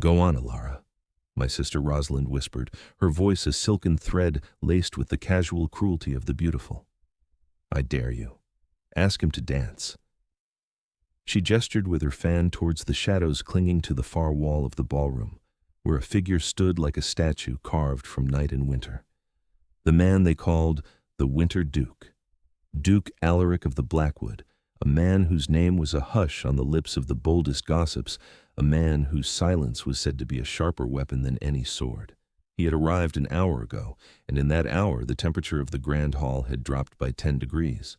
"Go on, Elara," my sister Rosalind whispered, her voice a silken thread laced with the casual cruelty of the beautiful. "I dare you. Ask him to dance." She gestured with her fan towards the shadows clinging to the far wall of the ballroom, where a figure stood like a statue carved from night and winter. The man they called the Winter Duke. Duke Alaric of the Blackwood, a man whose name was a hush on the lips of the boldest gossips, a man whose silence was said to be a sharper weapon than any sword. He had arrived an hour ago, and in that hour the temperature of the grand hall had dropped by 10 degrees.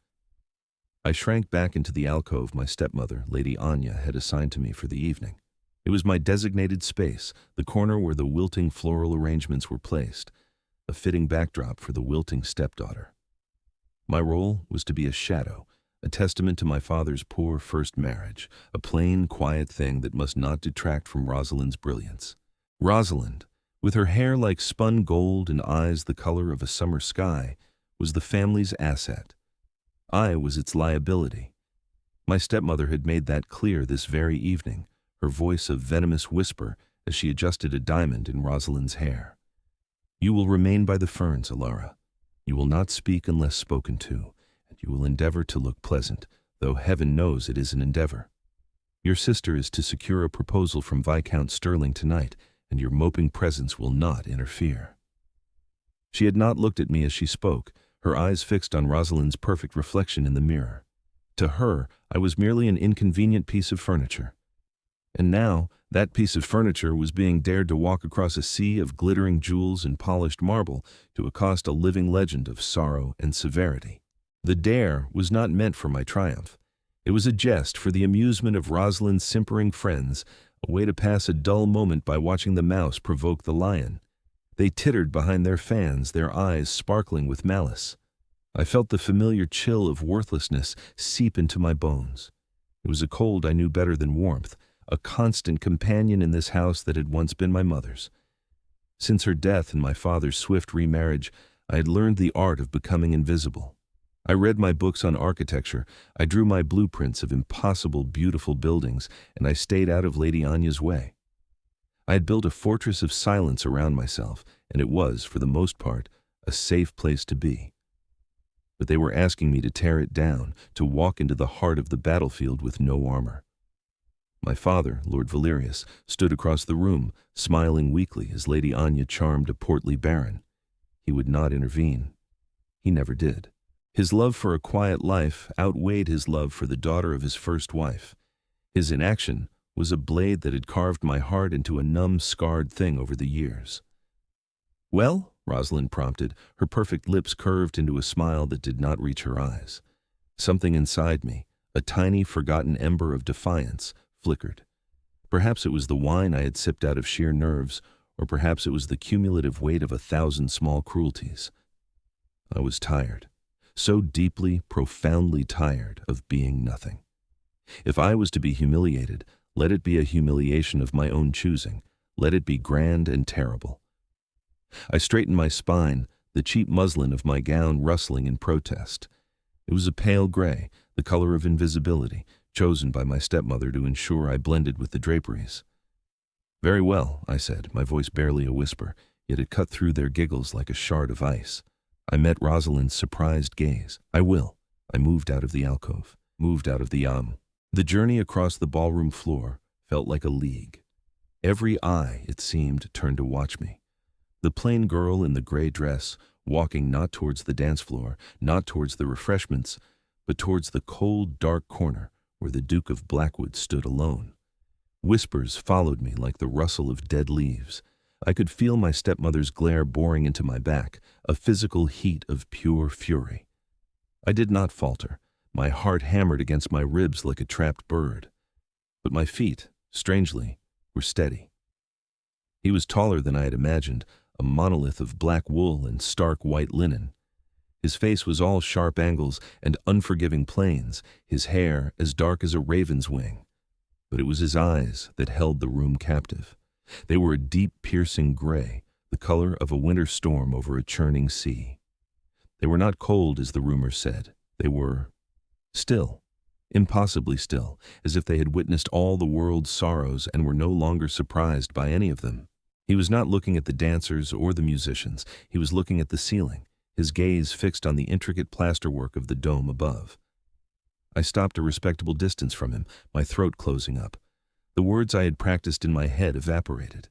I shrank back into the alcove my stepmother, Lady Anya, had assigned to me for the evening. It was my designated space, the corner where the wilting floral arrangements were placed, a fitting backdrop for the wilting stepdaughter. My role was to be a shadow, a testament to my father's poor first marriage, a plain, quiet thing that must not detract from Rosalind's brilliance. Rosalind, with her hair like spun gold and eyes the color of a summer sky, was the family's asset. I was its liability. My stepmother had made that clear this very evening, her voice a venomous whisper as she adjusted a diamond in Rosalind's hair. "You will remain by the ferns, Elara. You will not speak unless spoken to, and you will endeavor to look pleasant, though heaven knows it is an endeavor. Your sister is to secure a proposal from Viscount Sterling tonight, and your moping presence will not interfere." She had not looked at me as she spoke, her eyes fixed on Rosalind's perfect reflection in the mirror. To her, I was merely an inconvenient piece of furniture. And now, that piece of furniture was being dared to walk across a sea of glittering jewels and polished marble to accost a living legend of sorrow and severity. The dare was not meant for my triumph. It was a jest for the amusement of Rosalind's simpering friends, a way to pass a dull moment by watching the mouse provoke the lion. They tittered behind their fans, their eyes sparkling with malice. I felt the familiar chill of worthlessness seep into my bones. It was a cold I knew better than warmth, a constant companion in this house that had once been my mother's. Since her death and my father's swift remarriage, I had learned the art of becoming invisible. I read my books on architecture, I drew my blueprints of impossible, beautiful buildings, and I stayed out of Lady Anya's way. I had built a fortress of silence around myself, and it was, for the most part, a safe place to be. But they were asking me to tear it down, to walk into the heart of the battlefield with no armor. My father, Lord Valerius, stood across the room, smiling weakly as Lady Anya charmed a portly baron. He would not intervene. He never did. His love for a quiet life outweighed his love for the daughter of his first wife. His inaction was a blade that had carved my heart into a numb, scarred thing over the years. "Well?" Rosalind prompted, her perfect lips curved into a smile that did not reach her eyes. Something inside me, a tiny, forgotten ember of defiance, flickered. Perhaps it was the wine I had sipped out of sheer nerves, or perhaps it was the cumulative weight of 1,000 small cruelties. I was tired, so deeply, profoundly tired of being nothing. If I was to be humiliated, let it be a humiliation of my own choosing. Let it be grand and terrible. I straightened my spine, the cheap muslin of my gown rustling in protest. It was a pale gray, the color of invisibility, chosen by my stepmother to ensure I blended with the draperies. "Very well," I said, my voice barely a whisper, yet it cut through their giggles like a shard of ice. I met Rosalind's surprised gaze. "I will." I moved out of the alcove, moved out of the The journey across the ballroom floor felt like a league. Every eye, it seemed, turned to watch me. The plain girl in the gray dress, walking not towards the dance floor, not towards the refreshments, but towards the cold, dark corner where the Duke of Blackwood stood alone. Whispers followed me like the rustle of dead leaves. I could feel my stepmother's glare boring into my back, a physical heat of pure fury. I did not falter. My heart hammered against my ribs like a trapped bird. But my feet, strangely, were steady. He was taller than I had imagined, a monolith of black wool and stark white linen. His face was all sharp angles and unforgiving planes, his hair as dark as a raven's wing. But it was his eyes that held the room captive. They were a deep, piercing gray, the color of a winter storm over a churning sea. They were not cold, as the rumor said. They were still. impossibly still, as if they had witnessed all the world's sorrows and were no longer surprised by any of them. He was not looking at the dancers or the musicians. He was looking at the ceiling, his gaze fixed on the intricate plasterwork of the dome above. I stopped a respectable distance from him, my throat closing up. The words I had practiced in my head evaporated.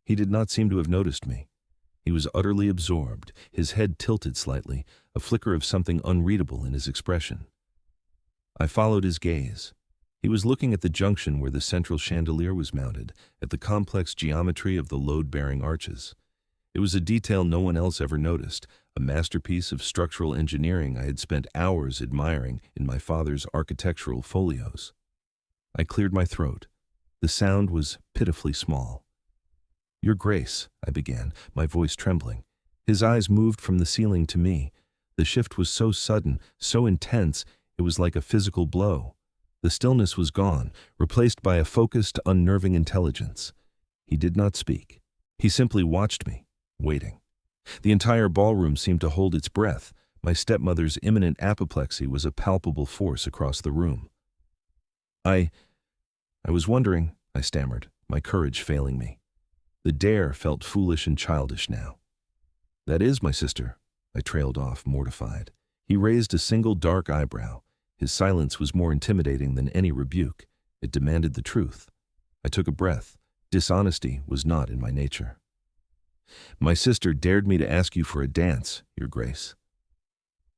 He did not seem to have noticed me. He was utterly absorbed, his head tilted slightly, a flicker of something unreadable in his expression. I followed his gaze. He was looking at the junction where the central chandelier was mounted, at the complex geometry of the load-bearing arches. It was a detail no one else ever noticed, a masterpiece of structural engineering I had spent hours admiring in my father's architectural folios. I cleared my throat. The sound was pitifully small. "Your Grace," I began, my voice trembling. His eyes moved from the ceiling to me. The shift was so sudden, so intense, it was like a physical blow. The stillness was gone, replaced by a focused, unnerving intelligence. He did not speak. He simply watched me, waiting. The entire ballroom seemed to hold its breath. My stepmother's imminent apoplexy was a palpable force across the room. I was wondering," I stammered, my courage failing me. The dare felt foolish and childish now. "That is, my sister," I trailed off, mortified. He raised a single dark eyebrow. His silence was more intimidating than any rebuke. It demanded the truth. I took a breath. Dishonesty was not in my nature. "My sister dared me to ask you for a dance, Your Grace."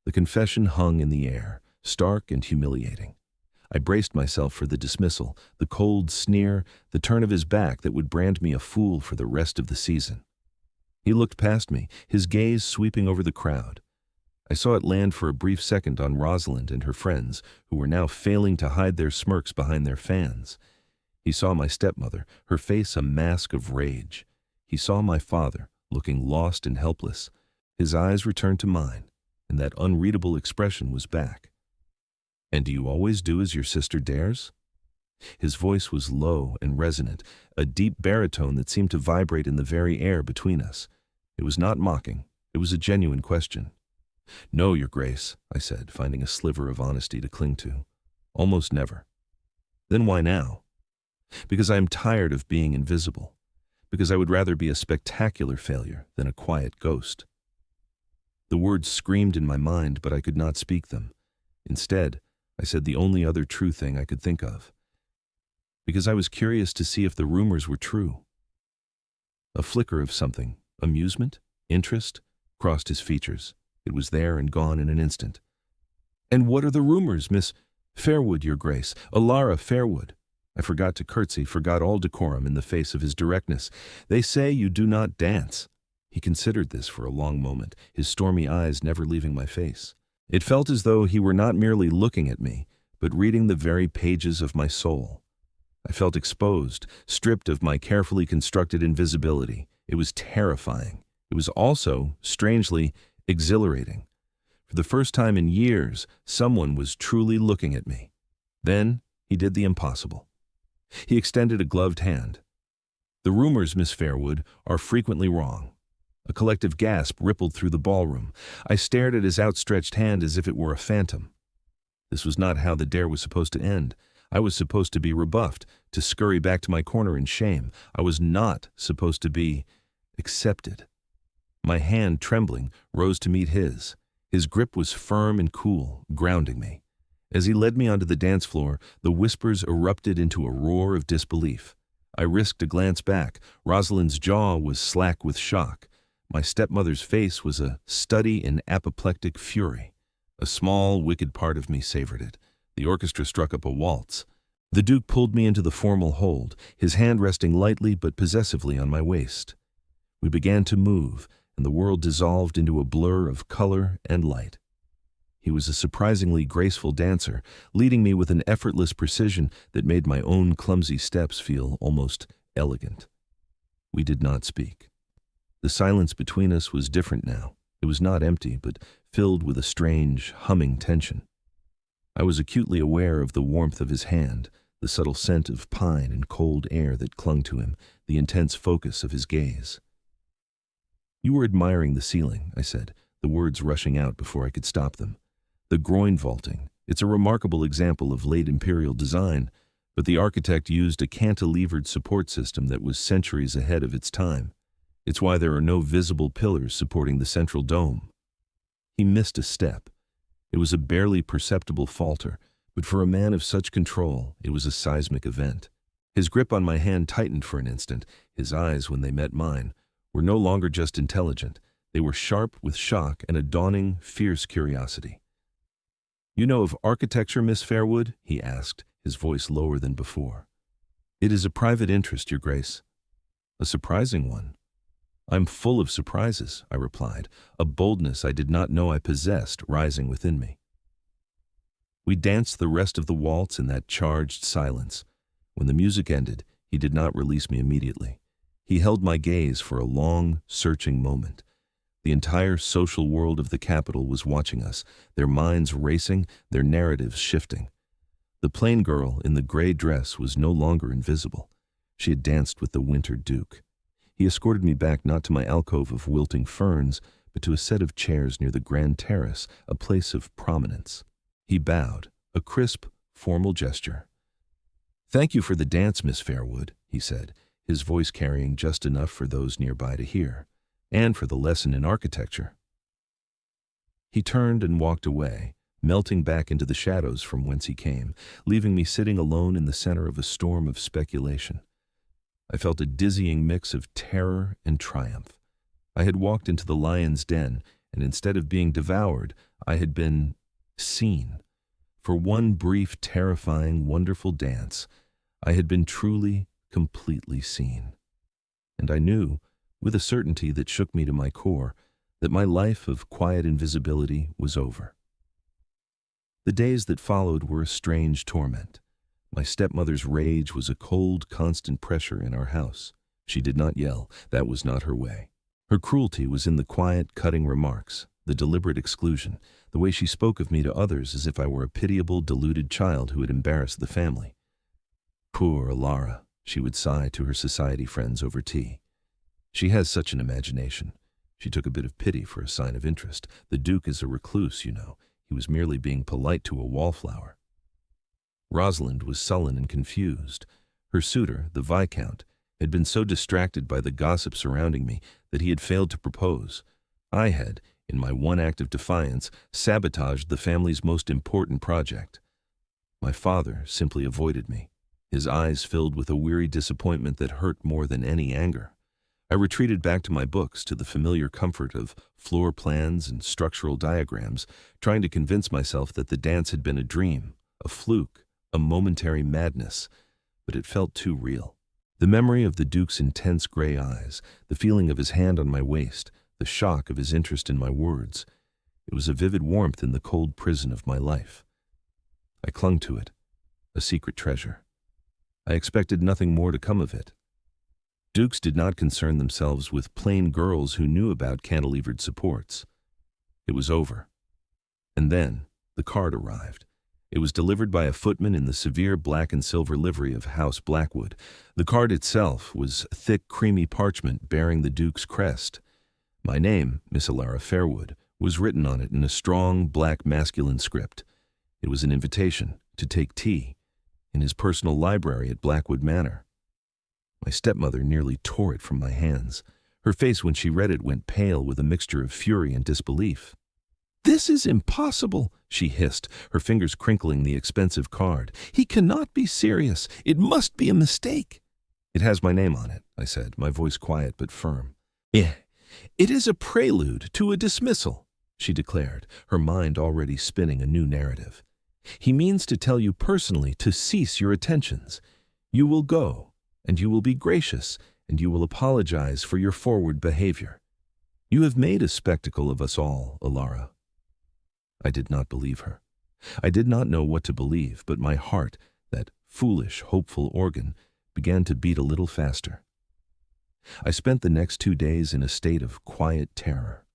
The confession hung in the air, stark and humiliating. I braced myself for the dismissal, the cold sneer, the turn of his back that would brand me a fool for the rest of the season. He looked past me, his gaze sweeping over the crowd. I saw it land for a brief second on Rosalind and her friends, who were now failing to hide their smirks behind their fans. He saw my stepmother, her face a mask of rage. He saw my father, looking lost and helpless. His eyes returned to mine, and that unreadable expression was back. "And do you always do as your sister dares?" His voice was low and resonant, a deep baritone that seemed to vibrate in the very air between us. It was not mocking. It was a genuine question. "No, Your Grace," I said, finding a sliver of honesty to cling to. "Almost never." "Then why now?" "Because I am tired of being invisible. Because I would rather be a spectacular failure than a quiet ghost." The words screamed in my mind, but I could not speak them. Instead, I said the only other true thing I could think of. Because I was curious to see if the rumors were true. A flicker of something, amusement, interest, crossed his features. It was there and gone in an instant. "And what are the rumors, Miss Fairwood, Your Grace? Elara Fairwood." I forgot to curtsy, forgot all decorum in the face of his directness. "They say you do not dance." He considered this for a long moment, his stormy eyes never leaving my face. It felt as though he were not merely looking at me, but reading the very pages of my soul. I felt exposed, stripped of my carefully constructed invisibility. It was terrifying. It was also, strangely, exhilarating. For the first time in years, someone was truly looking at me. Then he did the impossible. He extended a gloved hand. "The rumors, Miss Fairwood, are frequently wrong." A collective gasp rippled through the ballroom. I stared at his outstretched hand as if it were a phantom. This was not how the dare was supposed to end. I was supposed to be rebuffed, to scurry back to my corner in shame. I was not supposed to be accepted. My hand, trembling, rose to meet his. His grip was firm and cool, grounding me. As he led me onto the dance floor, the whispers erupted into a roar of disbelief. I risked a glance back. Rosalind's jaw was slack with shock. My stepmother's face was a study in apoplectic fury. A small, wicked part of me savored it. The orchestra struck up a waltz. The Duke pulled me into the formal hold, his hand resting lightly but possessively on my waist. We began to move, and the world dissolved into a blur of color and light. He was a surprisingly graceful dancer, leading me with an effortless precision that made my own clumsy steps feel almost elegant. We did not speak. The silence between us was different now. It was not empty, but filled with a strange, humming tension. I was acutely aware of the warmth of his hand, the subtle scent of pine and cold air that clung to him, the intense focus of his gaze. "You were admiring the ceiling," I said, the words rushing out before I could stop them. "The groin vaulting. It's a remarkable example of late imperial design, but the architect used a cantilevered support system that was centuries ahead of its time. It's why there are no visible pillars supporting the central dome. He missed a step. It was a barely perceptible falter, but for a man of such control, it was a seismic event. His grip on my hand tightened for an instant. His eyes, when they met mine, were no longer just intelligent. They were sharp with shock and a dawning, fierce curiosity. "You know of architecture, Miss Fairwood?" he asked, his voice lower than before. "It is a private interest, Your Grace." "A surprising one." "I'm full of surprises," I replied, a boldness I did not know I possessed rising within me. We danced the rest of the waltz in that charged silence. When the music ended, he did not release me immediately. He held my gaze for a long, searching moment. The entire social world of the capital was watching us, their minds racing, their narratives shifting. The plain girl in the gray dress was no longer invisible. She had danced with the Winter Duke. He escorted me back not to my alcove of wilting ferns, but to a set of chairs near the grand terrace, a place of prominence. He bowed, a crisp, formal gesture. "Thank you for the dance, Miss Fairwood," he said, his voice carrying just enough for those nearby to hear, "and for the lesson in architecture." He turned and walked away, melting back into the shadows from whence he came, leaving me sitting alone in the center of a storm of speculation. I felt a dizzying mix of terror and triumph. I had walked into the lion's den, and instead of being devoured, I had been seen. For one brief, terrifying, wonderful dance, I had been truly, completely seen. And I knew, with a certainty that shook me to my core, that my life of quiet invisibility was over. The days that followed were a strange torment. My stepmother's rage was a cold, constant pressure in our house. She did not yell. That was not her way. Her cruelty was in the quiet, cutting remarks, the deliberate exclusion, the way she spoke of me to others as if I were a pitiable, deluded child who had embarrassed the family. "Poor Elara," she would sigh to her society friends over tea. "She has such an imagination." She took a bit of pity for a sign of interest. "The Duke is a recluse, you know. He was merely being polite to a wallflower." Rosalind was sullen and confused. Her suitor, the Viscount, had been so distracted by the gossip surrounding me that he had failed to propose. I had, in my one act of defiance, sabotaged the family's most important project. My father simply avoided me, his eyes filled with a weary disappointment that hurt more than any anger. I retreated back to my books, to the familiar comfort of floor plans and structural diagrams, trying to convince myself that the dance had been a dream, a fluke, a momentary madness, but it felt too real. The memory of the Duke's intense gray eyes, the feeling of his hand on my waist, the shock of his interest in my words. It was a vivid warmth in the cold prison of my life. I clung to it, a secret treasure. I expected nothing more to come of it. Dukes did not concern themselves with plain girls who knew about cantilevered supports. It was over. And then the card arrived. It was delivered by a footman in the severe black and silver livery of House Blackwood. The card itself was thick, creamy parchment bearing the Duke's crest. My name, Miss Elara Fairwood, was written on it in a strong, black, masculine script. It was an invitation to take tea in his personal library at Blackwood Manor. My stepmother nearly tore it from my hands. Her face when she read it went pale with a mixture of fury and disbelief. "This is impossible," she hissed, her fingers crinkling the expensive card. "He cannot be serious. It must be a mistake." "It has my name on it," I said, my voice quiet but firm. It is a prelude to a dismissal," she declared, her mind already spinning a new narrative. "He means to tell you personally to cease your attentions. You will go, and you will be gracious, and you will apologize for your forward behavior. You have made a spectacle of us all, Elara." I did not believe her. I did not know what to believe, but my heart, that foolish, hopeful organ, began to beat a little faster. I spent the next 2 days in a state of quiet terror.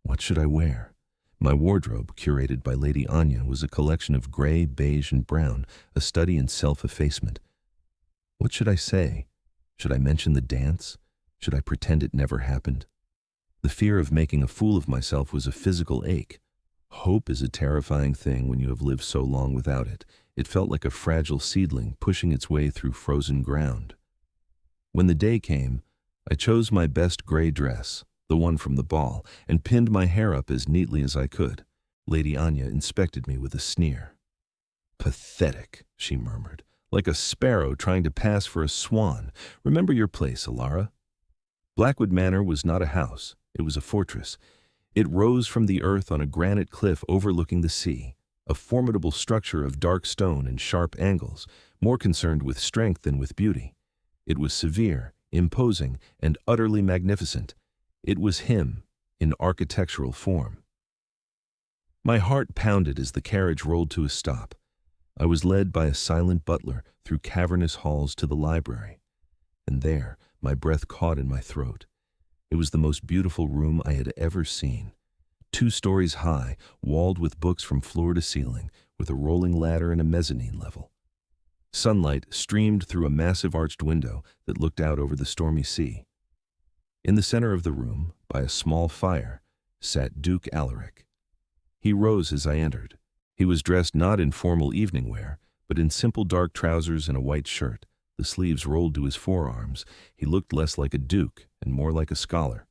What should I wear? My wardrobe, curated by Lady Anya, was a collection of gray, beige, and brown, a study in self-effacement. What should I say? Should I mention the dance? Should I pretend it never happened? The fear of making a fool of myself was a physical ache. Hope is a terrifying thing when you have lived so long without it. It felt like a fragile seedling pushing its way through frozen ground. When the day came, I chose my best gray dress, the one from the ball, and pinned my hair up as neatly as I could. Lady Anya inspected me with a sneer. "Pathetic," she murmured, "like a sparrow trying to pass for a swan. Remember your place, Elara." Blackwood Manor was not a house, it was a fortress. It rose from the earth on a granite cliff overlooking the sea, a formidable structure of dark stone and sharp angles, more concerned with strength than with beauty. It was severe, imposing, and utterly magnificent. It was him, in architectural form. My heart pounded as the carriage rolled to a stop. I was led by a silent butler through cavernous halls to the library. And there, my breath caught in my throat. It was the most beautiful room I had ever seen. 2 stories high, walled with books from floor to ceiling, with a rolling ladder and a mezzanine level. Sunlight streamed through a massive arched window that looked out over the stormy sea. In the center of the room, by a small fire, sat Duke Alaric. He rose as I entered. He was dressed not in formal evening wear, but in simple dark trousers and a white shirt. The sleeves rolled to his forearms. He looked less like a duke and more like a scholar.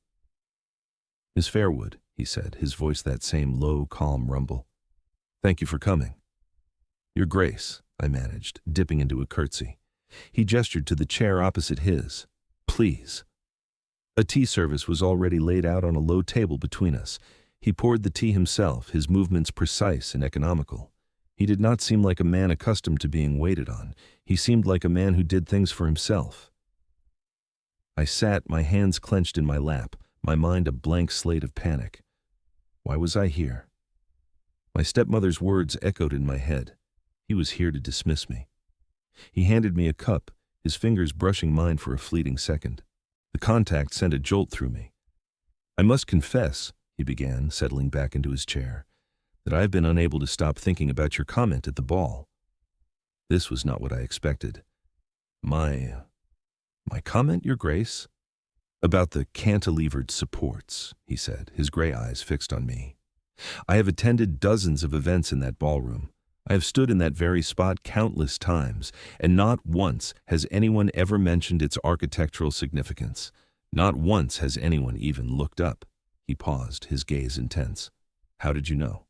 "Miss Fairwood," he said, his voice that same low, calm rumble. "Thank you for coming." "Your Grace," I managed, dipping into a curtsy. He gestured to the chair opposite his. "Please." A tea service was already laid out on a low table between us. He poured the tea himself, his movements precise and economical. He did not seem like a man accustomed to being waited on. He seemed like a man who did things for himself. I sat, my hands clenched in my lap, my mind a blank slate of panic. Why was I here? My stepmother's words echoed in my head. He was here to dismiss me. He handed me a cup, his fingers brushing mine for a fleeting second. The contact sent a jolt through me. "I must confess," he began, settling back into his chair, "that I've been unable to stop thinking about your comment at the ball." This was not what I expected. My comment, Your Grace?" "About the cantilevered supports," he said, his gray eyes fixed on me. "I have attended dozens of events in that ballroom. I have stood in that very spot countless times, and not once has anyone ever mentioned its architectural significance. Not once has anyone even looked up." He paused, his gaze intense. "How did you know?"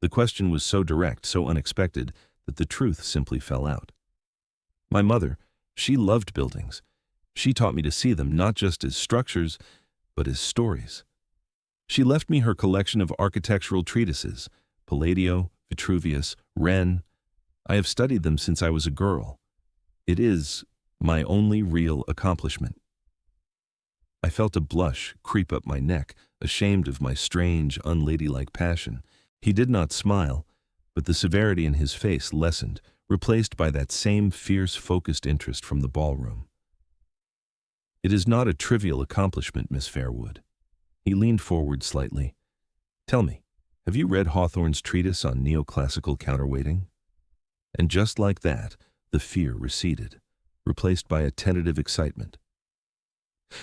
The question was so direct, so unexpected, that the truth simply fell out. My mother, she loved buildings. She taught me to see them not just as structures, but as stories. She left me her collection of architectural treatises, Palladio, Vitruvius, Wren. I have studied them since I was a girl. It is my only real accomplishment. I felt a blush creep up my neck, ashamed of my strange, unladylike passion. He did not smile, but the severity in his face lessened, replaced by that same fierce, focused interest from the ballroom. "It is not a trivial accomplishment, Miss Fairwood." He leaned forward slightly. "Tell me, have you read Hawthorne's treatise on neoclassical counterweighting?" And just like that, the fear receded, replaced by a tentative excitement.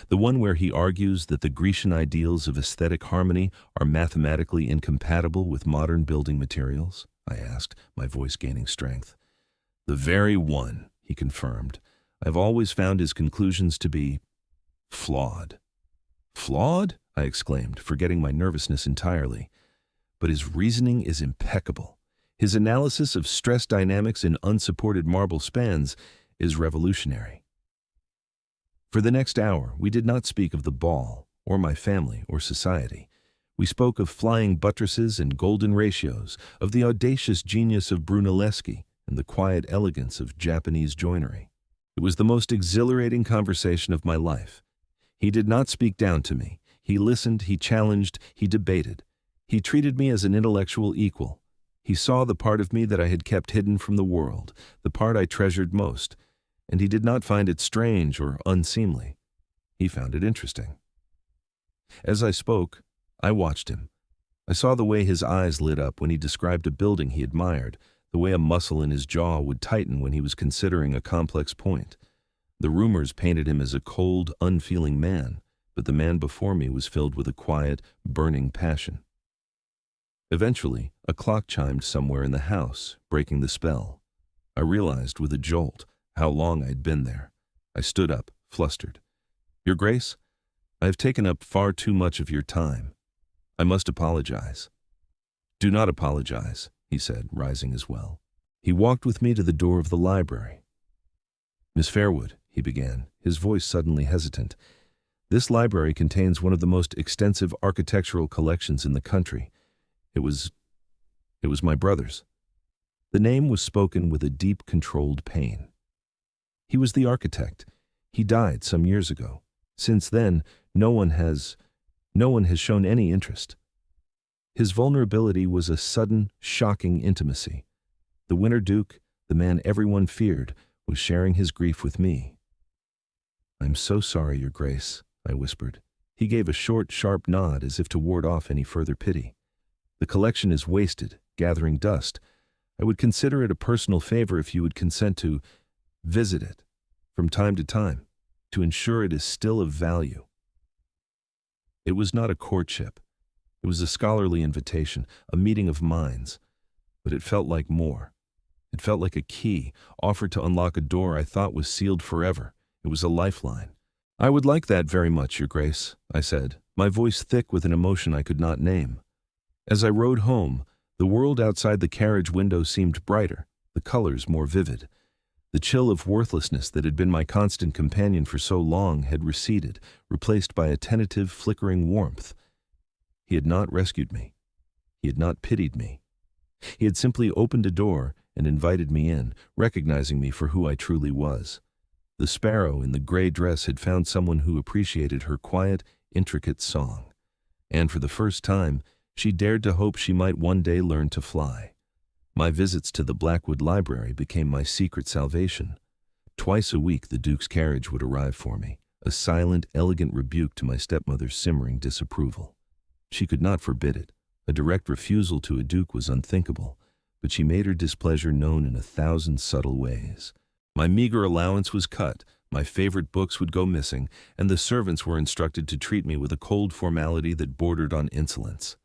"The one where he argues that the Grecian ideals of aesthetic harmony are mathematically incompatible with modern building materials?" I asked, my voice gaining strength. "The very one," he confirmed. "I've always found his conclusions to be flawed." "Flawed?" I exclaimed, forgetting my nervousness entirely. "But his reasoning is impeccable. His analysis of stress dynamics in unsupported marble spans is revolutionary." For the next hour, we did not speak of the ball, or my family, or society. We spoke of flying buttresses and golden ratios, of the audacious genius of Brunelleschi and the quiet elegance of Japanese joinery. It was the most exhilarating conversation of my life. He did not speak down to me. He listened, he challenged, he debated. He treated me as an intellectual equal. He saw the part of me that I had kept hidden from the world, the part I treasured most, and he did not find it strange or unseemly. He found it interesting. As I spoke, I watched him. I saw the way his eyes lit up when he described a building he admired, the way a muscle in his jaw would tighten when he was considering a complex point. The rumors painted him as a cold, unfeeling man, but the man before me was filled with a quiet, burning passion. Eventually, a clock chimed somewhere in the house, breaking the spell. I realized with a jolt how long I'd been there. I stood up, flustered. "Your Grace, I have taken up far too much of your time. I must apologize." "Do not apologize," he said, rising as well. He walked with me to the door of the library. "Miss Fairwood," he began, his voice suddenly hesitant, "this library contains one of the most extensive architectural collections in the country. It was my brother's." The name was spoken with a deep, controlled pain. "He was the architect. He died some years ago. Since then, no one has shown any interest." His vulnerability was a sudden, shocking intimacy. The Winter Duke, the man everyone feared, was sharing his grief with me. "I'm so sorry, Your Grace," I whispered. He gave a short, sharp nod as if to ward off any further pity. "The collection is wasted, gathering dust. I would consider it a personal favor if you would consent to visit it from time to time, to ensure it is still of value." It was not a courtship. It was a scholarly invitation, a meeting of minds. But it felt like more. It felt like a key, offered to unlock a door I thought was sealed forever. It was a lifeline. "I would like that very much, Your Grace," I said, my voice thick with an emotion I could not name. As I rode home, the world outside the carriage window seemed brighter, the colors more vivid. The chill of worthlessness that had been my constant companion for so long had receded, replaced by a tentative, flickering warmth. He had not rescued me. He had not pitied me. He had simply opened a door and invited me in, recognizing me for who I truly was. The sparrow in the gray dress had found someone who appreciated her quiet, intricate song. And for the first time, she dared to hope she might one day learn to fly. My visits to the Blackwood library became my secret salvation. Twice a week the Duke's carriage would arrive for me, a silent, elegant rebuke to my stepmother's simmering disapproval. She could not forbid it. A direct refusal to a duke was unthinkable, but she made her displeasure known in 1,000 subtle ways. My meager allowance was cut, my favorite books would go missing, and the servants were instructed to treat me with a cold formality that bordered on insolence.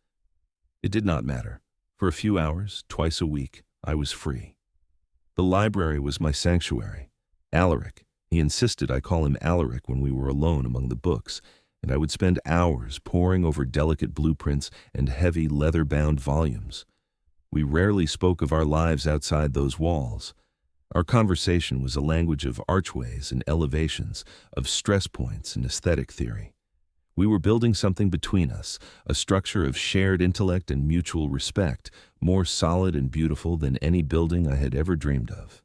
It did not matter. For a few hours, twice a week, I was free. The library was my sanctuary. Alaric, he insisted I call him Alaric when we were alone among the books, and I would spend hours poring over delicate blueprints and heavy leather-bound volumes. We rarely spoke of our lives outside those walls. Our conversation was a language of archways and elevations, of stress points and aesthetic theory. We were building something between us, a structure of shared intellect and mutual respect, more solid and beautiful than any building I had ever dreamed of.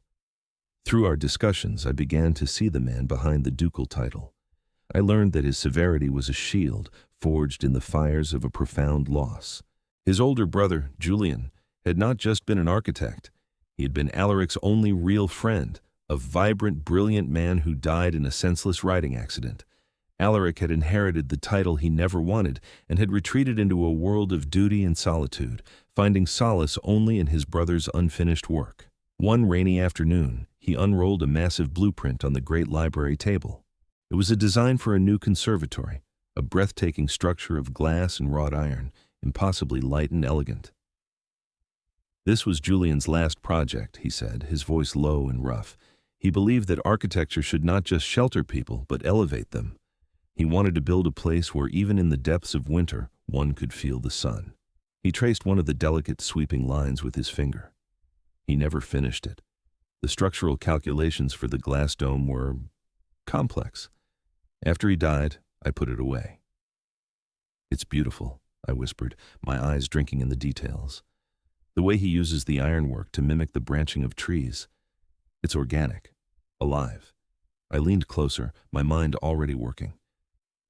Through our discussions, I began to see the man behind the ducal title. I learned that his severity was a shield forged in the fires of a profound loss. His older brother, Julian, had not just been an architect. He had been Alaric's only real friend, a vibrant, brilliant man who died in a senseless riding accident. Alaric had inherited the title he never wanted and had retreated into a world of duty and solitude, finding solace only in his brother's unfinished work. One rainy afternoon, he unrolled a massive blueprint on the great library table. It was a design for a new conservatory, a breathtaking structure of glass and wrought iron, impossibly light and elegant. This was Julian's last project, he said, his voice low and rough. He believed that architecture should not just shelter people, but elevate them. He wanted to build a place where even in the depths of winter, one could feel the sun. He traced one of the delicate, sweeping lines with his finger. He never finished it. The structural calculations for the glass dome were complex. After he died, I put it away. "It's beautiful," I whispered, my eyes drinking in the details. "The way he uses the ironwork to mimic the branching of trees. It's organic, alive." I leaned closer, my mind already working.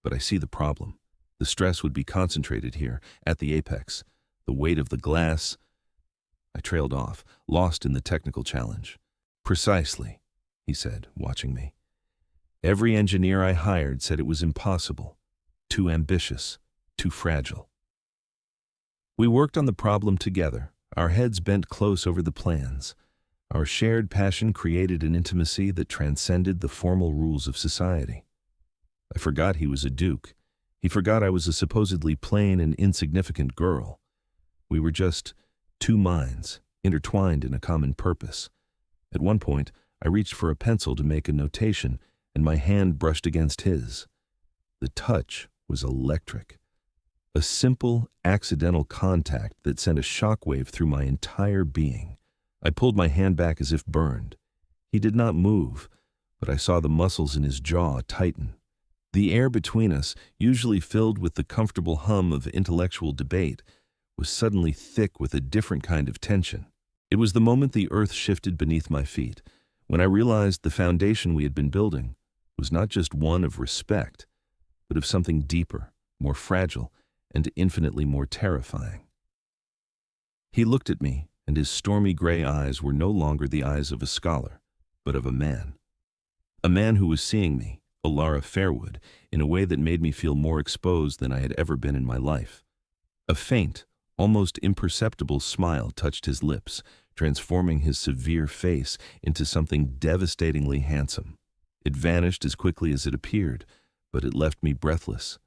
"But I see the problem. The stress would be concentrated here, at the apex. The weight of the glass." I trailed off, lost in the technical challenge. "Precisely," he said, watching me. "Every engineer I hired said it was impossible, too ambitious, too fragile." We worked on the problem together, our heads bent close over the plans. Our shared passion created an intimacy that transcended the formal rules of society. I forgot he was a duke. He forgot I was a supposedly plain and insignificant girl. We were just two minds, intertwined in a common purpose. At one point, I reached for a pencil to make a notation, and my hand brushed against his. The touch was electric. A simple, accidental contact that sent a shockwave through my entire being. I pulled my hand back as if burned. He did not move, but I saw the muscles in his jaw tighten. The air between us, usually filled with the comfortable hum of intellectual debate, was suddenly thick with a different kind of tension. It was the moment the earth shifted beneath my feet, when I realized the foundation we had been building was not just one of respect, but of something deeper, more fragile, and infinitely more terrifying. He looked at me, and his stormy gray eyes were no longer the eyes of a scholar, but of a man. A man who was seeing me, Elara Fairwood, in a way that made me feel more exposed than I had ever been in my life. A faint, almost imperceptible smile touched his lips, transforming his severe face into something devastatingly handsome. It vanished as quickly as it appeared, but it left me breathless.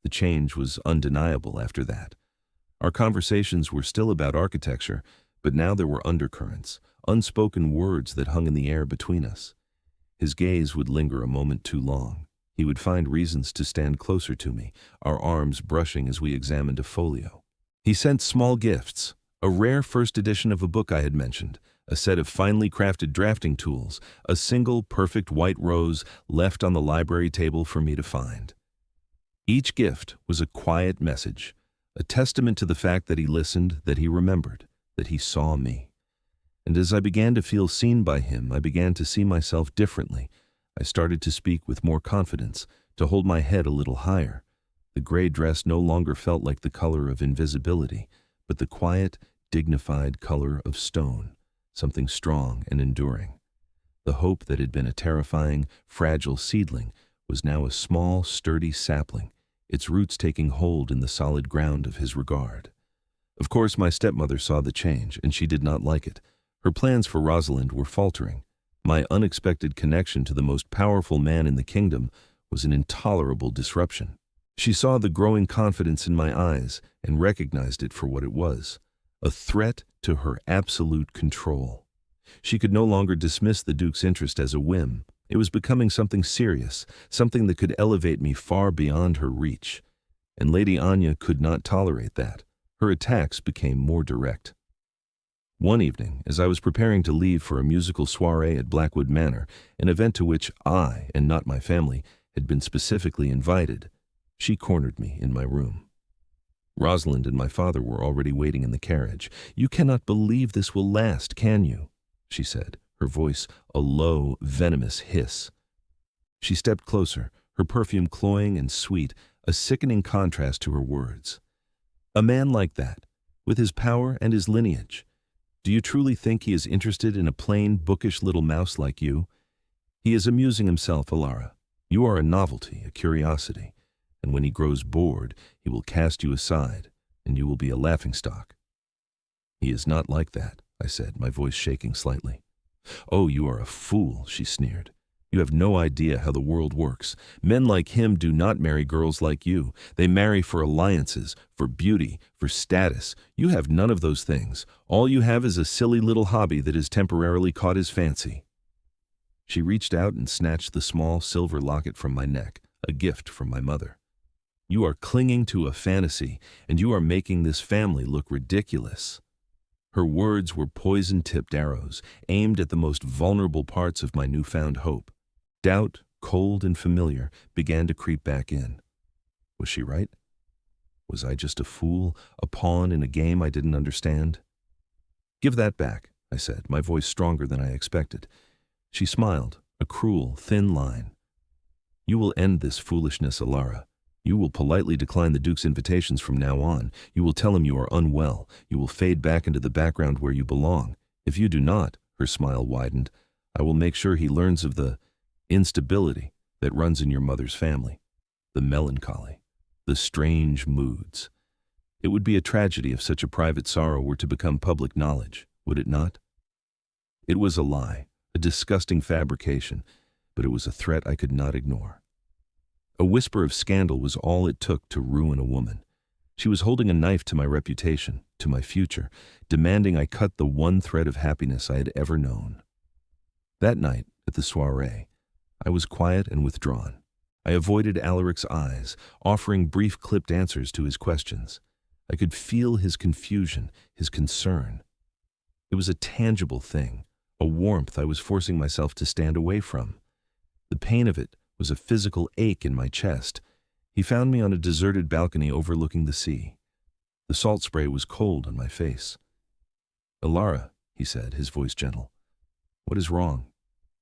The change was undeniable after that. Our conversations were still about architecture, but now there were undercurrents, unspoken words that hung in the air between us. His gaze would linger a moment too long. He would find reasons to stand closer to me, our arms brushing as we examined a folio. He sent small gifts, a rare first edition of a book I had mentioned, a set of finely crafted drafting tools, a single perfect white rose left on the library table for me to find. Each gift was a quiet message, a testament to the fact that he listened, that he remembered, that he saw me. And as I began to feel seen by him, I began to see myself differently. I started to speak with more confidence, to hold my head a little higher. The gray dress no longer felt like the color of invisibility, but the quiet, dignified color of stone, something strong and enduring. The hope that had been a terrifying, fragile seedling was now a small, sturdy sapling, its roots taking hold in the solid ground of his regard. Of course, my stepmother saw the change, and she did not like it. Her plans for Rosalind were faltering. My unexpected connection to the most powerful man in the kingdom was an intolerable disruption. She saw the growing confidence in my eyes and recognized it for what it was, a threat to her absolute control. She could no longer dismiss the Duke's interest as a whim. It was becoming something serious, something that could elevate me far beyond her reach. And Lady Anya could not tolerate that. Her attacks became more direct. One evening, as I was preparing to leave for a musical soiree at Blackwood Manor, an event to which I, and not my family, had been specifically invited, she cornered me in my room. Rosalind and my father were already waiting in the carriage. "You cannot believe this will last, can you?" she said, her voice a low, venomous hiss. She stepped closer, her perfume cloying and sweet, a sickening contrast to her words. "A man like that, with his power and his lineage, do you truly think he is interested in a plain, bookish little mouse like you? He is amusing himself, Elara. You are a novelty, a curiosity, and when he grows bored, he will cast you aside, and you will be a laughingstock." "He is not like that," I said, my voice shaking slightly. "Oh, you are a fool," she sneered. "You have no idea how the world works. Men like him do not marry girls like you. They marry for alliances, for beauty, for status. You have none of those things. All you have is a silly little hobby that has temporarily caught his fancy." She reached out and snatched the small silver locket from my neck, a gift from my mother. "You are clinging to a fantasy, and you are making this family look ridiculous." Her words were poison-tipped arrows, aimed at the most vulnerable parts of my newfound hope. Doubt, cold and familiar, began to creep back in. Was she right? Was I just a fool, a pawn in a game I didn't understand? "Give that back," I said, my voice stronger than I expected. She smiled, a cruel, thin line. "You will end this foolishness, Elara. You will politely decline the Duke's invitations from now on. You will tell him you are unwell. You will fade back into the background where you belong. If you do not," her smile widened, "I will make sure he learns of the instability that runs in your mother's family, the melancholy, the strange moods. It would be a tragedy if such a private sorrow were to become public knowledge, would it not?" It was a lie, a disgusting fabrication, but it was a threat I could not ignore. A whisper of scandal was all it took to ruin a woman. She was holding a knife to my reputation, to my future, demanding I cut the one thread of happiness I had ever known. That night, at the soiree, I was quiet and withdrawn. I avoided Alaric's eyes, offering brief clipped answers to his questions. I could feel his confusion, his concern. It was a tangible thing, a warmth I was forcing myself to stand away from. The pain of it was a physical ache in my chest. He found me on a deserted balcony overlooking the sea. The salt spray was cold on my face. "Elara," he said, his voice gentle. "What is wrong?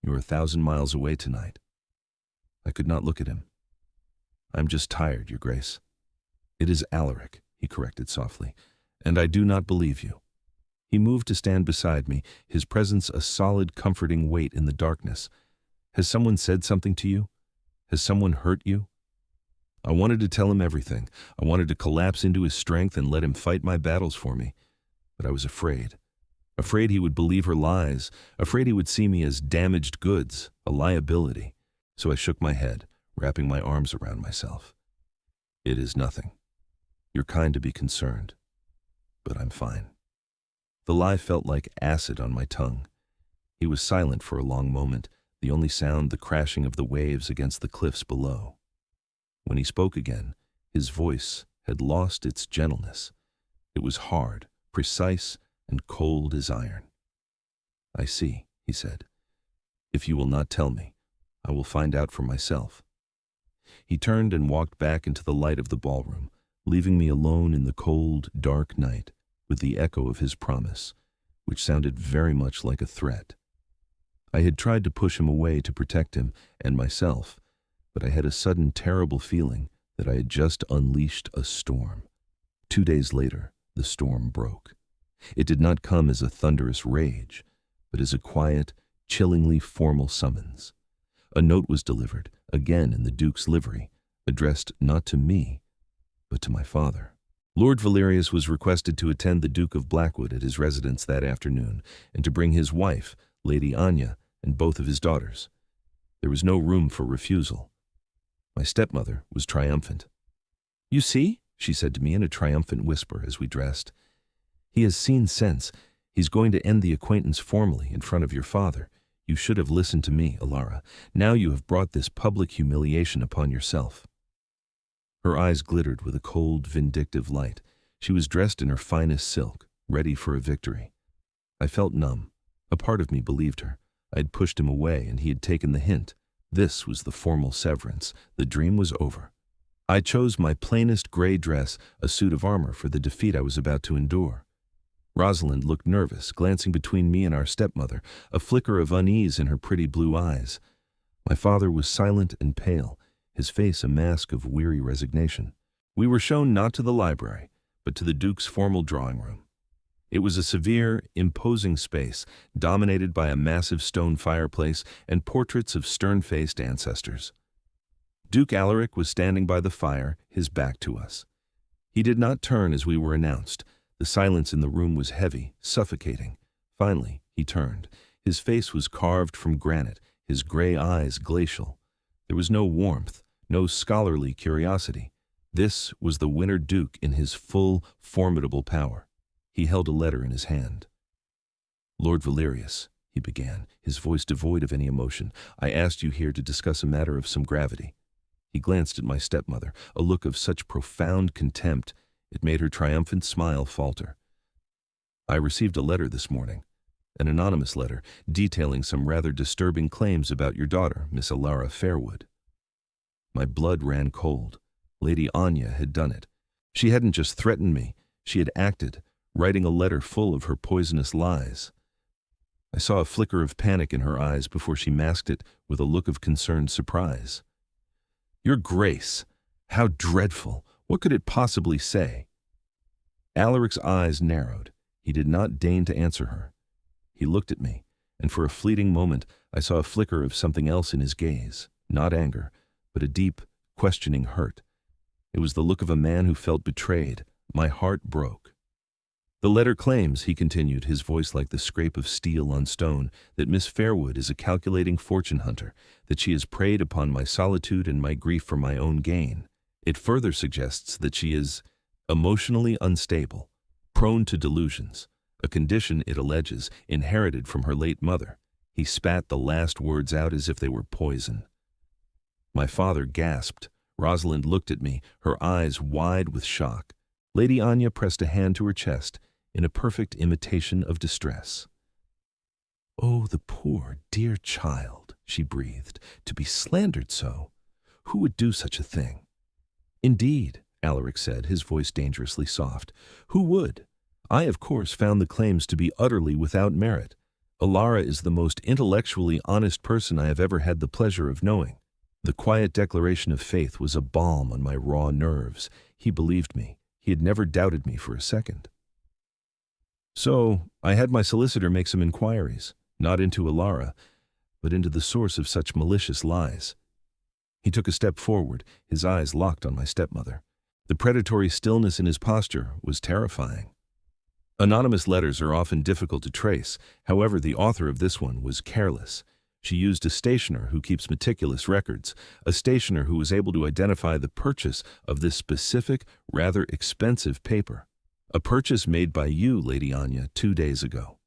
You are 1,000 miles away tonight." I could not look at him. "I'm just tired, Your Grace." "It is Alaric," he corrected softly, "and I do not believe you." He moved to stand beside me, his presence a solid, comforting weight in the darkness. "Has someone said something to you? Has someone hurt you?" I wanted to tell him everything. I wanted to collapse into his strength and let him fight my battles for me. But I was afraid. Afraid he would believe her lies, afraid he would see me as damaged goods, a liability. So I shook my head, wrapping my arms around myself. "It is nothing. You're kind to be concerned. But I'm fine." The lie felt like acid on my tongue. He was silent for a long moment, the only sound the crashing of the waves against the cliffs below. When he spoke again, his voice had lost its gentleness. It was hard, precise, and cold as iron. "I see," he said. "If you will not tell me, I will find out for myself." He turned and walked back into the light of the ballroom, leaving me alone in the cold, dark night with the echo of his promise, which sounded very much like a threat. I had tried to push him away to protect him and myself, but I had a sudden terrible feeling that I had just unleashed a storm. 2 days later, the storm broke. It did not come as a thunderous rage, but as a quiet, chillingly formal summons. A note was delivered, again in the Duke's livery, addressed not to me, but to my father. Lord Valerius was requested to attend the Duke of Blackwood at his residence that afternoon, and to bring his wife, Lady Anya, and both of his daughters. There was no room for refusal. My stepmother was triumphant. "You see," she said to me in a triumphant whisper as we dressed. "He has seen sense. He's going to end the acquaintance formally in front of your father. You should have listened to me, Elara. Now you have brought this public humiliation upon yourself." Her eyes glittered with a cold, vindictive light. She was dressed in her finest silk, ready for a victory. I felt numb. A part of me believed her. I had pushed him away, and he had taken the hint. This was the formal severance. The dream was over. I chose my plainest gray dress, a suit of armor, for the defeat I was about to endure. Rosalind looked nervous, glancing between me and our stepmother, a flicker of unease in her pretty blue eyes. My father was silent and pale, his face a mask of weary resignation. We were shown not to the library, but to the Duke's formal drawing room. It was a severe, imposing space, dominated by a massive stone fireplace and portraits of stern-faced ancestors. Duke Alaric was standing by the fire, his back to us. He did not turn as we were announced. The silence in the room was heavy, suffocating. Finally, he turned. His face was carved from granite, his gray eyes glacial. There was no warmth, no scholarly curiosity. This was the Winter Duke in his full, formidable power. He held a letter in his hand. "Lord Valerius," he began, his voice devoid of any emotion, "I asked you here to discuss a matter of some gravity." He glanced at my stepmother, a look of such profound contempt it made her triumphant smile falter. "I received a letter this morning, an anonymous letter, detailing some rather disturbing claims about your daughter, Miss Elara Fairwood." My blood ran cold. Lady Anya had done it. She hadn't just threatened me, she had acted, writing a letter full of her poisonous lies. I saw a flicker of panic in her eyes before she masked it with a look of concerned surprise. "Your Grace, how dreadful! What could it possibly say?" Alaric's eyes narrowed. He did not deign to answer her. He looked at me, and for a fleeting moment I saw a flicker of something else in his gaze, not anger, but a deep, questioning hurt. It was the look of a man who felt betrayed. My heart broke. "The letter claims," he continued, his voice like the scrape of steel on stone, "that Miss Fairwood is a calculating fortune hunter, that she has preyed upon my solitude and my grief for my own gain. It further suggests that she is emotionally unstable, prone to delusions, a condition, it alleges, inherited from her late mother. He spat the last words out as if they were poison. My father gasped. Rosalind looked at me, her eyes wide with shock. Lady Anya pressed a hand to her chest in a perfect imitation of distress. "Oh, the poor, dear child," she breathed, "to be slandered so. Who would do such a thing?" "Indeed," Alaric said, his voice dangerously soft. "Who would? I, of course, found the claims to be utterly without merit. Elara is the most intellectually honest person I have ever had the pleasure of knowing." The quiet declaration of faith was a balm on my raw nerves. He believed me. He had never doubted me for a second. So I had my solicitor make some inquiries, not into Elara, but into the source of such malicious lies. He took a step forward, his eyes locked on my stepmother. The predatory stillness in his posture was terrifying. Anonymous letters are often difficult to trace. However, the author of this one was careless. She used a stationer who keeps meticulous records, a stationer who was able to identify the purchase of this specific, rather expensive paper. A purchase made by you, Lady Anya, 2 days ago.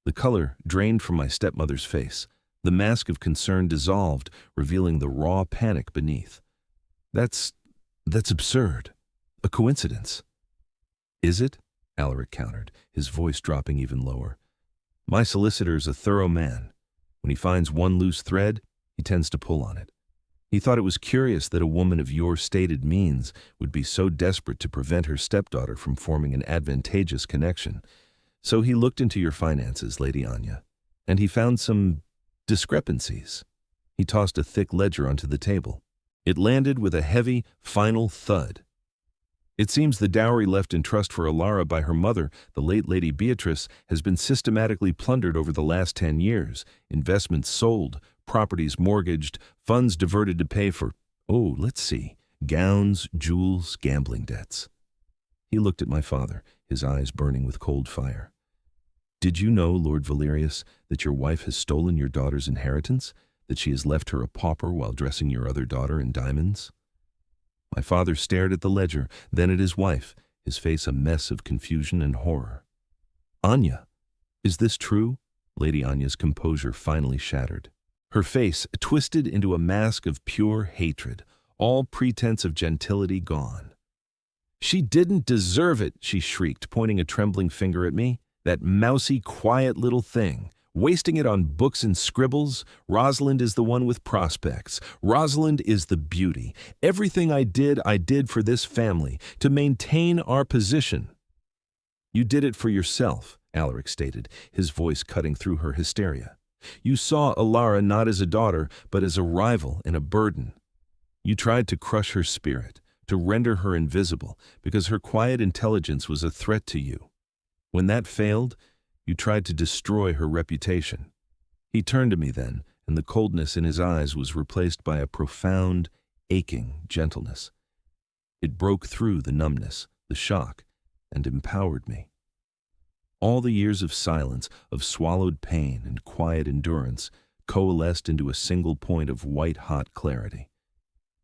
The color drained from my stepmother's face. The mask of concern dissolved, revealing the raw panic beneath. That's absurd. A coincidence." "Is it?" Alaric countered, his voice dropping even lower. "My solicitor's a thorough man. When he finds one loose thread, he tends to pull on it. He thought it was curious that a woman of your stated means would be so desperate to prevent her stepdaughter from forming an advantageous connection. So he looked into your finances, Lady Anya, and he found some discrepancies." He tossed a thick ledger onto the table. It landed with a heavy, final thud. "It seems the dowry left in trust for Elara by her mother, the late Lady Beatrice, has been systematically plundered over the last 10 years. Investments sold, properties mortgaged, funds diverted to pay for, let's see, gowns, jewels, gambling debts." He looked at my father, his eyes burning with cold fire. "Did you know, Lord Valerius, that your wife has stolen your daughter's inheritance? That she has left her a pauper while dressing your other daughter in diamonds?" My father stared at the ledger, then at his wife, his face a mess of confusion and horror. "Anya, is this true?" Lady Anya's composure finally shattered. Her face twisted into a mask of pure hatred, all pretense of gentility gone. "She didn't deserve it," she shrieked, pointing a trembling finger at me. "That mousy, quiet little thing. Wasting it on books and scribbles. Rosalind is the one with prospects. Rosalind is the beauty. Everything I did for this family, to maintain our position." "You did it for yourself," Alaric stated, his voice cutting through her hysteria. "You saw Elara not as a daughter, but as a rival and a burden. You tried to crush her spirit, to render her invisible, because her quiet intelligence was a threat to you. When that failed, you tried to destroy her reputation." He turned to me then, and the coldness in his eyes was replaced by a profound, aching gentleness. It broke through the numbness, the shock, and empowered me. All the years of silence, of swallowed pain and quiet endurance, coalesced into a single point of white-hot clarity.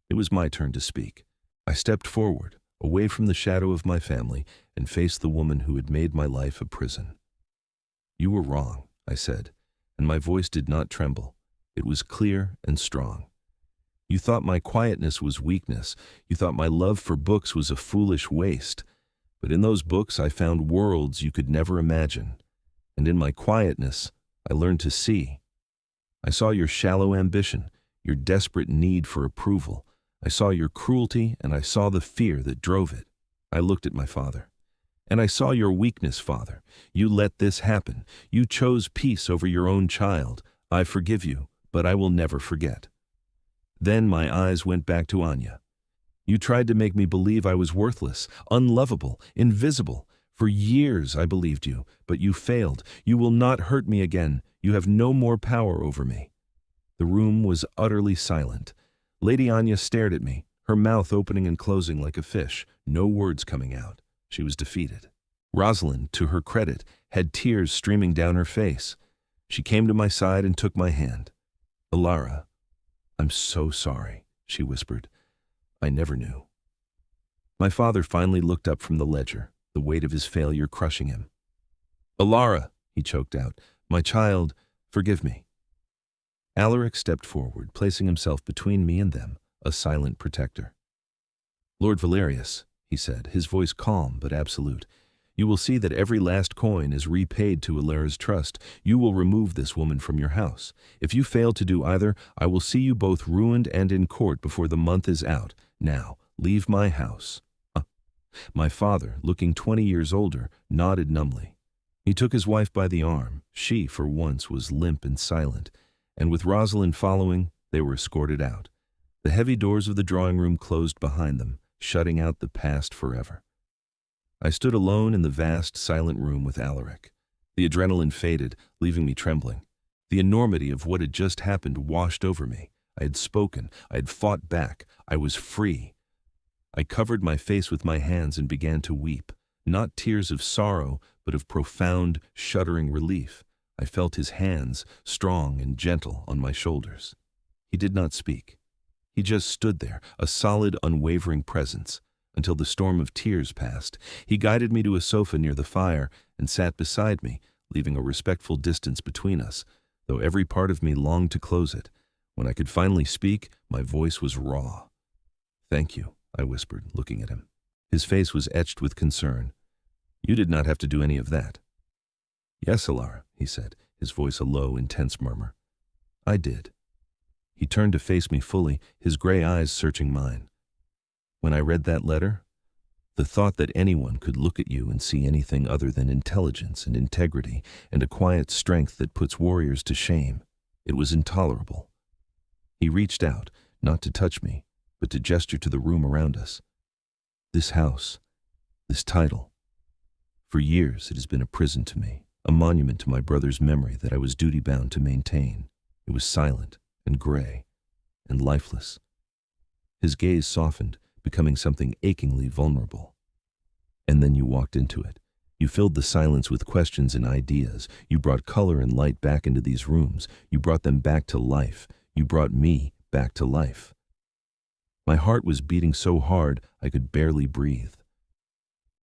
It was my turn to speak. I stepped forward, away from the shadow of my family, and faced the woman who had made my life a prison. "You were wrong," I said, and my voice did not tremble. It was clear and strong. "You thought my quietness was weakness. You thought my love for books was a foolish waste. But in those books I found worlds you could never imagine. And in my quietness, I learned to see. I saw your shallow ambition, your desperate need for approval. I saw your cruelty, and I saw the fear that drove it." I looked at my father. "And I saw your weakness, Father. You let this happen. You chose peace over your own child. I forgive you, but I will never forget." Then my eyes went back to Anya. "You tried to make me believe I was worthless, unlovable, invisible. For years I believed you, but you failed. You will not hurt me again. You have no more power over me." The room was utterly silent. Lady Anya stared at me, her mouth opening and closing like a fish, no words coming out. She was defeated. Rosalind, to her credit, had tears streaming down her face. She came to my side and took my hand. "Elara, I'm so sorry," she whispered. "I never knew." My father finally looked up from the ledger. the weight of his failure crushing him. "Elara," he choked out, "my child, forgive me." Alaric stepped forward, placing himself between me and them, a silent protector. "Lord Valerius," he said, his voice calm but absolute, "you will see that every last coin is repaid to Elara's trust. You will remove this woman from your house. If you fail to do either, I will see you both ruined and in court before the month is out. Now, leave my house." My father, looking 20 years older, nodded numbly. He took his wife by the arm. She, for once, was limp and silent, and with Rosalind following, they were escorted out. The heavy doors of the drawing room closed behind them, shutting out the past forever. I stood alone in the vast, silent room with Alaric. The adrenaline faded, leaving me trembling. The enormity of what had just happened washed over me. I had spoken. I had fought back. I was free. I covered my face with my hands and began to weep, not tears of sorrow, but of profound, shuddering relief. I felt his hands, strong and gentle, on my shoulders. He did not speak. He just stood there, a solid, unwavering presence, until the storm of tears passed. He guided me to a sofa near the fire and sat beside me, leaving a respectful distance between us, though every part of me longed to close it. When I could finally speak, my voice was raw. "Thank you," I whispered, looking at him. His face was etched with concern. "You did not have to do any of that." "Yes, Elara," he said, his voice a low, intense murmur. "I did." He turned to face me fully, his gray eyes searching mine. "When I read that letter, the thought that anyone could look at you and see anything other than intelligence and integrity and a quiet strength that puts warriors to shame, it was intolerable." He reached out, not to touch me, but to gesture to the room around us. "This house, this title. For years it has been a prison to me, a monument to my brother's memory that I was duty-bound to maintain. It was silent and gray and lifeless." His gaze softened, becoming something achingly vulnerable. "And then you walked into it. You filled the silence with questions and ideas. You brought color and light back into these rooms. You brought them back to life. You brought me back to life." My heart was beating so hard I could barely breathe.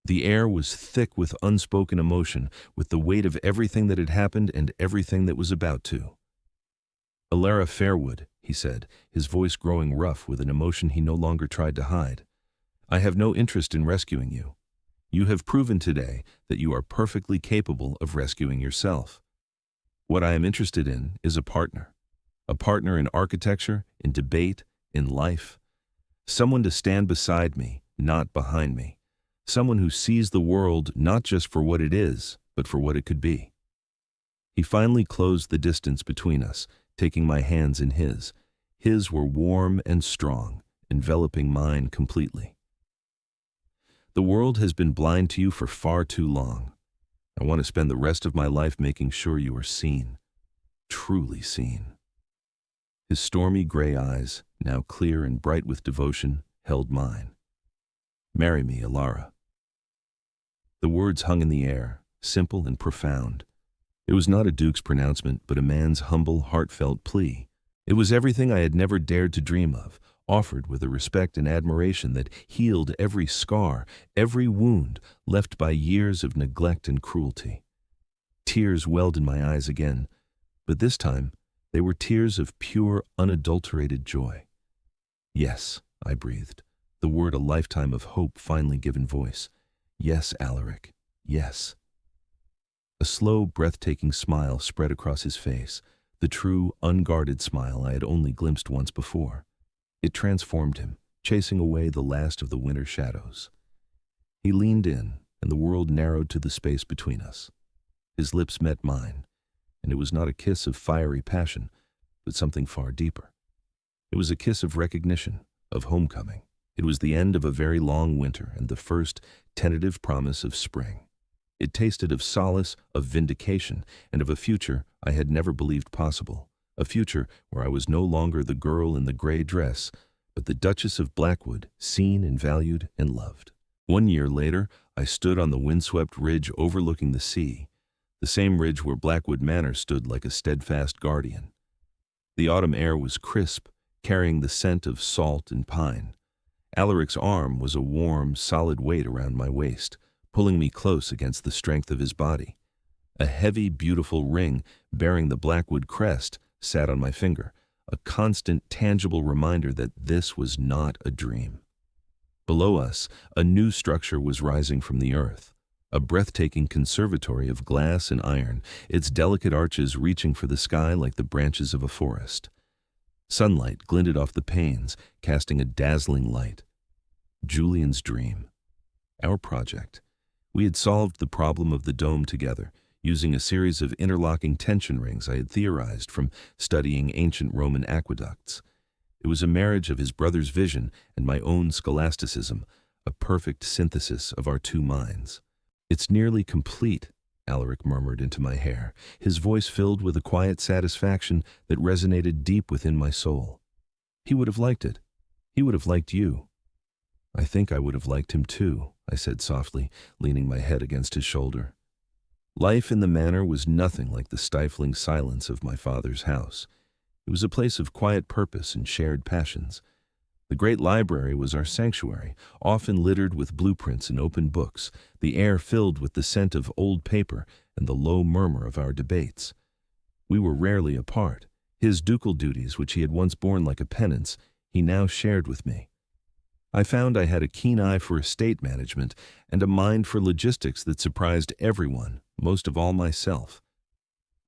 The air was thick with unspoken emotion, with the weight of everything that had happened and everything that was about to. "Elara Fairwood," he said, his voice growing rough with an emotion he no longer tried to hide, "I have no interest in rescuing you. You have proven today that you are perfectly capable of rescuing yourself. What I am interested in is a partner in architecture, in debate, in life. Someone to stand beside me, not behind me. Someone who sees the world not just for what it is, but for what it could be." He finally closed the distance between us, taking my hands in his. His were warm and strong, enveloping mine completely. "The world has been blind to you for far too long. I want to spend the rest of my life making sure you are seen, truly seen." His stormy gray eyes, now clear and bright with devotion, held mine. "Marry me, Elara." The words hung in the air, simple and profound. It was not a duke's pronouncement, but a man's humble, heartfelt plea. It was everything I had never dared to dream of, offered with a respect and admiration that healed every scar, every wound left by years of neglect and cruelty. Tears welled in my eyes again, but this time they were tears of pure, unadulterated joy. "Yes," I breathed, the word a lifetime of hope finally given voice. "Yes, Alaric, yes." A slow, breathtaking smile spread across his face, the true, unguarded smile I had only glimpsed once before. It transformed him, chasing away the last of the winter shadows. He leaned in, and the world narrowed to the space between us. His lips met mine, and it was not a kiss of fiery passion, but something far deeper. It was a kiss of recognition, of homecoming. It was the end of a very long winter and the first tentative promise of spring. It tasted of solace, of vindication, and of a future I had never believed possible, a future where I was no longer the girl in the gray dress, but the Duchess of Blackwood, seen and valued and loved. 1 year later, I stood on the windswept ridge overlooking the sea, the same ridge where Blackwood Manor stood like a steadfast guardian. The autumn air was crisp, carrying the scent of salt and pine. Alaric's arm was a warm, solid weight around my waist, pulling me close against the strength of his body. A heavy, beautiful ring bearing the Blackwood crest sat on my finger, a constant, tangible reminder that this was not a dream. Below us, a new structure was rising from the earth, a breathtaking conservatory of glass and iron, its delicate arches reaching for the sky like the branches of a forest. Sunlight glinted off the panes, casting a dazzling light. Julian's dream. Our project. We had solved the problem of the dome together, using a series of interlocking tension rings I had theorized from studying ancient Roman aqueducts. It was a marriage of his brother's vision and my own scholasticism, a perfect synthesis of our two minds. "It's nearly complete," Alaric murmured into my hair, his voice filled with a quiet satisfaction that resonated deep within my soul. "He would have liked it. He would have liked you." "I think I would have liked him too," I said softly, leaning my head against his shoulder. Life in the manor was nothing like the stifling silence of my father's house. It was a place of quiet purpose and shared passions. The great library was our sanctuary, often littered with blueprints and open books, the air filled with the scent of old paper and the low murmur of our debates. We were rarely apart. His ducal duties, which he had once borne like a penance, he now shared with me. I found I had a keen eye for estate management and a mind for logistics that surprised everyone, most of all myself.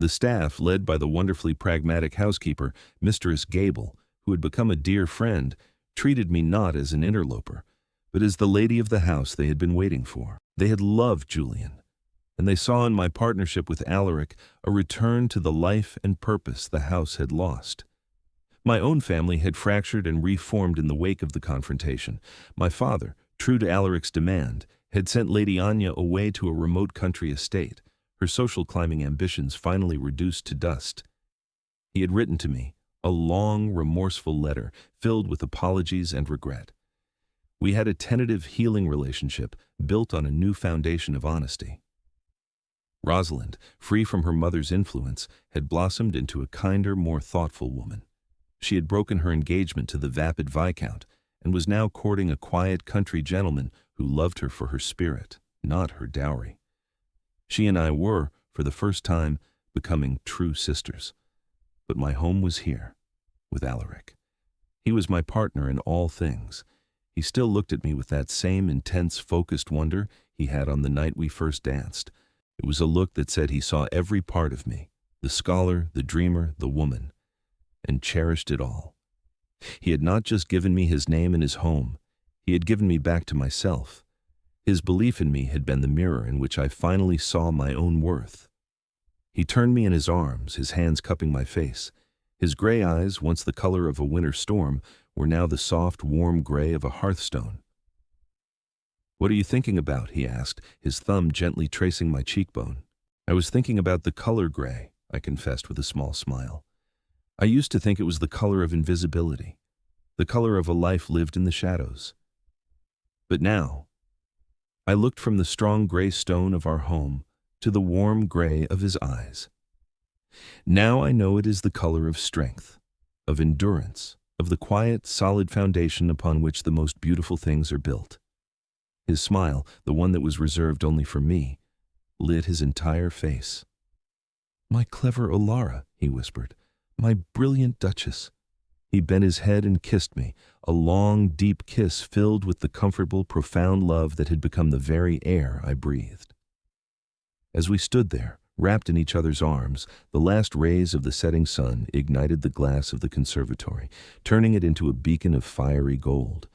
The staff, led by the wonderfully pragmatic housekeeper, Mistress Gable, who had become a dear friend, treated me not as an interloper, but as the lady of the house they had been waiting for. They had loved Julian, and they saw in my partnership with Alaric a return to the life and purpose the house had lost. My own family had fractured and reformed in the wake of the confrontation. My father, true to Alaric's demand, had sent Lady Anya away to a remote country estate, her social climbing ambitions finally reduced to dust. He had written to me, a long, remorseful letter filled with apologies and regret. We had a tentative healing relationship built on a new foundation of honesty. Rosalind, free from her mother's influence, had blossomed into a kinder, more thoughtful woman. She had broken her engagement to the vapid Viscount and was now courting a quiet country gentleman who loved her for her spirit, not her dowry. She and I were, for the first time, becoming true sisters. But my home was here, with Alaric. He was my partner in all things. He still looked at me with that same intense, focused wonder he had on the night we first danced. It was a look that said he saw every part of me, the scholar, the dreamer, the woman, and cherished it all. He had not just given me his name and his home, he had given me back to myself. His belief in me had been the mirror in which I finally saw my own worth. He turned me in his arms, his hands cupping my face. His gray eyes, once the color of a winter storm, were now the soft, warm gray of a hearthstone. "What are you thinking about?" he asked, his thumb gently tracing my cheekbone. "I was thinking about the color gray," I confessed with a small smile. "I used to think it was the color of invisibility, the color of a life lived in the shadows. But now, I looked from the strong gray stone of our home to the warm gray of his eyes. Now I know it is the color of strength, of endurance, of the quiet, solid foundation upon which the most beautiful things are built." His smile, the one that was reserved only for me, lit his entire face. "My clever Elara," he whispered, "my brilliant Duchess." He bent his head and kissed me, a long, deep kiss filled with the comfortable, profound love that had become the very air I breathed. As we stood there, wrapped in each other's arms, the last rays of the setting sun ignited the glass of the conservatory, turning it into a beacon of fiery gold.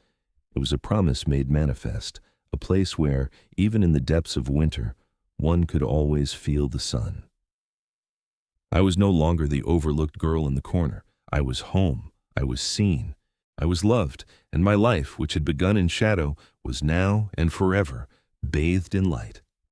It was a promise made manifest, a place where, even in the depths of winter, one could always feel the sun. I was no longer the overlooked girl in the corner. I was home. I was seen. I was loved, and my life, which had begun in shadow, was now and forever bathed in light.